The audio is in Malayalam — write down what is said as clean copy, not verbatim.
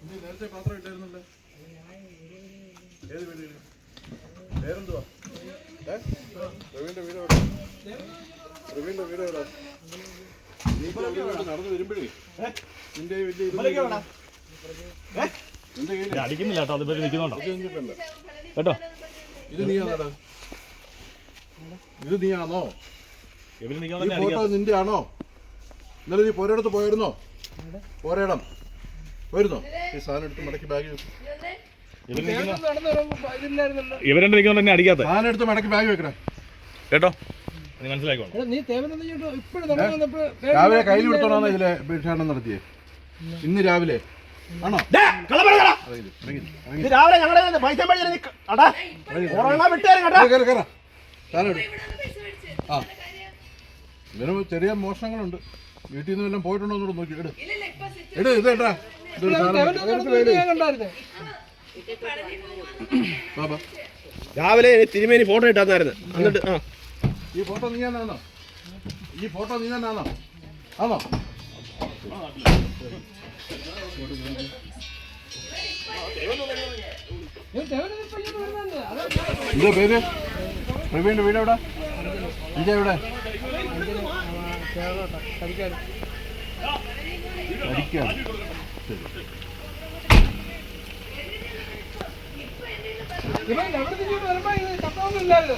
നേരത്തെ പാത്രം ഇട്ടായിരുന്നല്ലോ. ഏത് വീട്? പേരെന്തുവാ? പ്രവീണിന്റെ വീട് എവിടെ? പ്രവീണിന്റെ വീട് എവിടെ? നടന്നു വരുമ്പോഴേ നിന്റെ അടിക്കുന്നില്ല കേട്ടോ, അത് നിൽക്കുന്നുണ്ടോ കേട്ടോ? ഇത് നീയാണോ? ഇത് നീയാണോ? ഫോട്ടോ നിന്റെ ആണോ? ഇന്നലെ നീ പോരയിടത്ത് പോയിരുന്നോ? പോരയിടം പോയിരുന്നോ? ഈ സാധനം എടുത്ത് മടക്കി ബാഗ് ഇവരെന്നെ നിൽക്കുന്നുണ്ട് എന്നെ അടിക്കാത്ത സാധനം എടുത്ത് മടക്കി ബാഗ് വെക്കണേ കേട്ടോ. മനസ്സിലാക്കോ? രാവിലെ കയ്യിൽ കൊടുത്തോണോ ഇതിലെ ഭിക്ഷാടനം നടത്തിയേ? ഇന്ന് രാവിലെ ആണോ? ആ ഇതിന് ചെറിയ മോഷണങ്ങളുണ്ട്. വീട്ടിൽ നിന്ന് എല്ലാം പോയിട്ടുണ്ടോ എന്നോട് നോക്കി എട് ഇതേട്ടാ രാവിലെ തിരുമേനി ഫോട്ടോ ഇട്ടാന്നായിരുന്നു. എന്നിട്ട് ഈ ഫോട്ടോ നീ തന്നെയാണോ? ഈ ഫോട്ടോ നീ തന്നെയാണോ? ആണോ? എന്താ പേര്? പ്രവീണിന്റെ വീട് എവിടെ? എന്റെ എവിടെ? ഇല്ലായിരുന്നു.